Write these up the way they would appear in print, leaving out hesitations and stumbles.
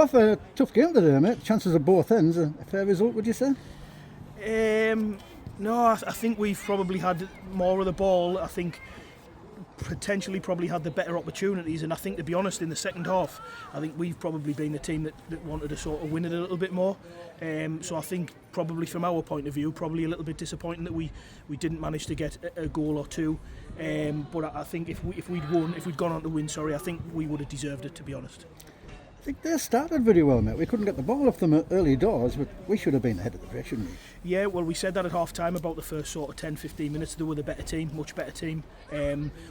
Clough, a tough game today, mate. Chances of both ends. A fair result, would you say? No, I think we've probably had more of the ball. I think potentially probably had the better opportunities, and I think, to be honest, in the second half I think we've probably been the team that wanted to sort of win it a little bit more, so I think probably from our point of view probably a little bit disappointing that we didn't manage to get a goal or two, but I think if we'd gone on to win, I think we would have deserved it, to be honest. I think they started very well, mate. We couldn't get the ball off them early doors, but we should have been ahead of the race, shouldn't we? Yeah, well, we said that at half time about the first sort of 10-15 minutes. They were the better team, much better team.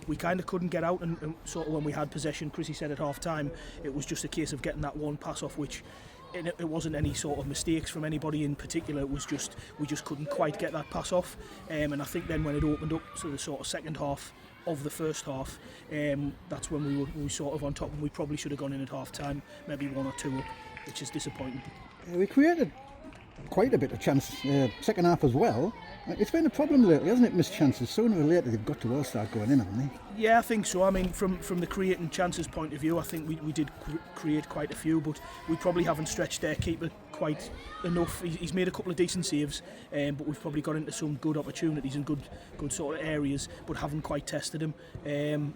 We kind of couldn't get out, and sort of when we had possession, Chrissy said at half time, it was just a case of getting that one pass off, which it wasn't any sort of mistakes from anybody in particular. It was just we just couldn't quite get that pass off, and I think then when it opened up to the sort of second half of the first half, that's when we were sort of on top, and we probably should have gone in at half time, maybe 1 or 2 up, which is disappointing. We created quite a bit of chance second half as well. It's been a problem lately, hasn't it? Missed chances. Sooner or later they've got to all start going in, haven't they? Yeah, I think so. I mean, from the creating chances point of view, I think we did create quite a few, but we probably haven't stretched their keeper quite enough. He's made a couple of decent saves, but we've probably got into some good opportunities and good sort of areas, but haven't quite tested him.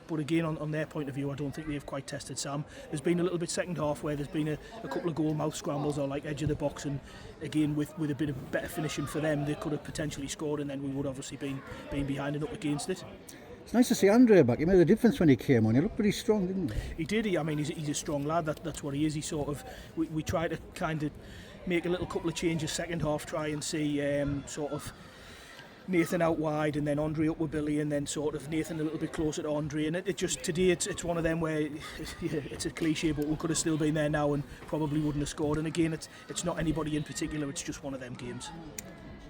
But again, on their point of view, I don't think they've quite tested Sam. There's been a little bit second half where there's been a couple of goal mouth scrambles or like edge of the box, and again with a bit of better finishing for them, they could have potentially scored, and then we would obviously been behind and up against it. It's nice to see Andre back. He made a difference when he came on. He looked pretty strong, didn't he? He did. I mean, he's a strong lad. That's what he is. He sort of we try to kind of make a little couple of changes second half, try and see sort of Nathan out wide and then Andre up with Billy, and then sort of Nathan a little bit closer to Andre, and it just today it's one of them where it's a cliche, but we could have still been there now and probably wouldn't have scored. And again, it's not anybody in particular, it's just one of them games.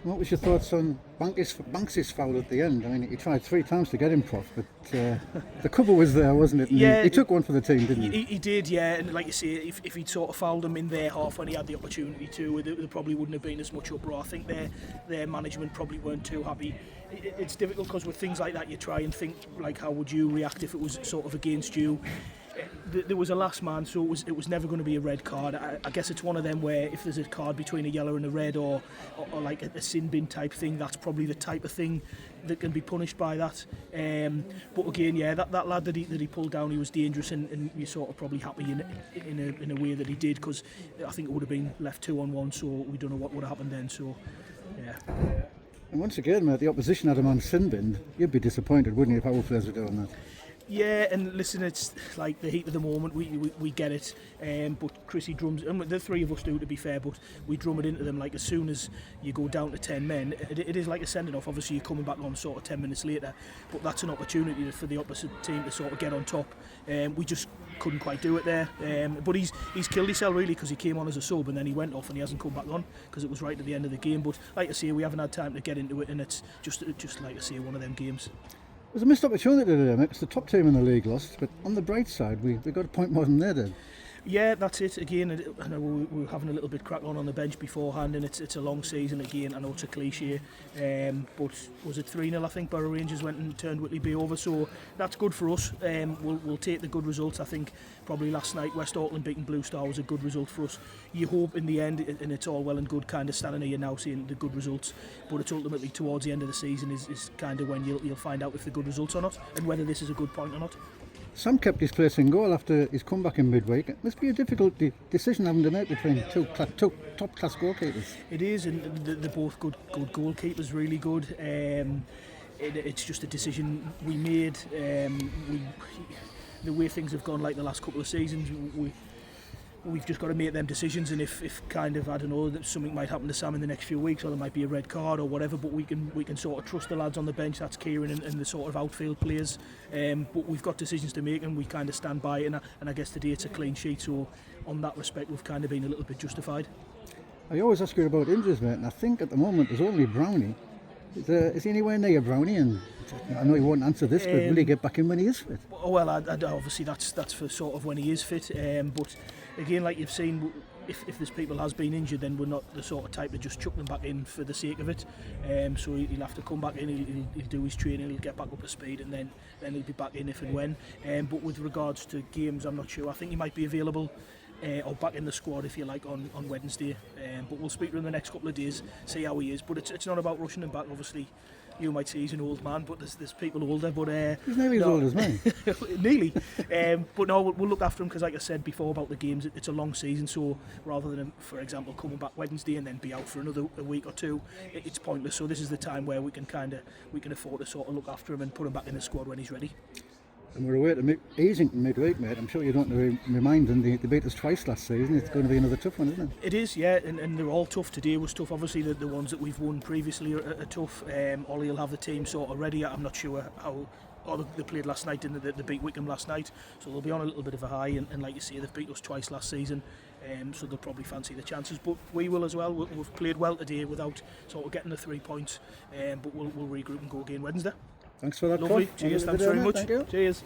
What was your thoughts on Banks' foul at the end? I mean, he tried 3 times to get him, Prof, but the cover was there, wasn't it? And yeah, he took one for the team, didn't he? He did, yeah. And like you say, if he'd sort of fouled him in their half when he had the opportunity to, there probably wouldn't have been as much uproar. I think their management probably weren't too happy. It's difficult because with things like that, you try and think, like, how would you react if it was sort of against you? There was a last man, so it was never going to be a red card. I guess it's one of them where if there's a card between a yellow and a red, or like a sin bin type thing, that's probably the type of thing that can be punished by that. But again, yeah, that lad that he pulled down, he was dangerous, and you're sort of probably happy in a way that he did, because I think it would have been left 2-on-1, so we don't know what would have happened then. So yeah. And once again, mate, the opposition had him on sin bin. You'd be disappointed, wouldn't you, if our players were doing that? Yeah, and listen, it's like the heat of the moment, we get it, but Chrissy drums, and the three of us do, to be fair, but we drum it into them. Like, as soon as you go down to 10 men, it is like a sending off. Obviously you're coming back on sort of 10 minutes later, but that's an opportunity for the opposite team to sort of get on top. We just couldn't quite do it there, but he's killed himself really, because he came on as a sub and then he went off and he hasn't come back on because it was right at the end of the game. But like I say, we haven't had time to get into it, and it's just like I say, one of them games. It was a missed opportunity today, mate. It's the top team in the league lost, but on the bright side, we got a point more than they did. Yeah, that's it. Again, I know we were having a little bit crack on the bench beforehand, and it's a long season. Again, I know it's a cliche, but was it 3-0? I think Borough Rangers went and turned Whitley Bay over, so that's good for us. We'll take the good results. I think probably last night West Auckland beating Blue Star was a good result for us. You hope in the end, and it's all well and good kind of standing here now saying the good results, but it's ultimately towards the end of the season is kind of when you'll find out if the good results or not, and whether this is a good point or not. Sam kept his place in goal after his comeback in midweek. It must be a difficult decision having to make between two top-class goalkeepers. It is, and they're both good goalkeepers, really good. It's just a decision we made. The way things have gone, like the last couple of seasons, we've just got to make them decisions, and if kind of, I don't know, that something might happen to Sam in the next few weeks, or there might be a red card or whatever, but we can sort of trust the lads on the bench. That's Kieran and the sort of outfield players, but we've got decisions to make and we kind of stand by it, and I guess today it's a clean sheet, so on that respect we've kind of been a little bit justified. I always ask you about injuries, mate, and I think at the moment there's only Brownie. Is he anywhere near Brownie? And I know he won't answer this, but will he get back in when he is fit? Well, obviously that's for sort of when he is fit, but again, like you've seen, if this people has been injured, then we're not the sort of type to just chuck them back in for the sake of it. So he'll have to come back in, he'll do his training, he'll get back up to speed, and then he'll be back in if and when. But with regards to games, I'm not sure. I think he might be available or back in the squad, if you like, on Wednesday. But we'll speak to him the next couple of days, see how he is. But it's not about rushing him back, obviously. You might say he's an old man, but there's people older. But he's nearly as old as me. Nearly. But no, we'll look after him because, like I said before about the games, it's a long season. So rather than him, for example, coming back Wednesday and then be out for another week or two, it's pointless. So this is the time where we can afford to sort of look after him and put him back in the squad when he's ready. And we're away to Easington midweek, mate. I'm sure you don't remind them they beat us twice last season. It's going to be another tough one, isn't it? It is, yeah, and they're all tough. Today was tough. Obviously, the ones that we've won previously are tough. Ollie will have the team sort of ready. I'm not sure how. They played last night, didn't they? They beat Wickham last night, so they'll be on a little bit of a high. And like you say, they've beat us twice last season, so they'll probably fancy the chances. But we will as well. We've played well today without sort of getting the 3 points. But we'll regroup and go again Wednesday. Thanks for that. Lovely. Cheers. Thanks very much. Thank you. Cheers.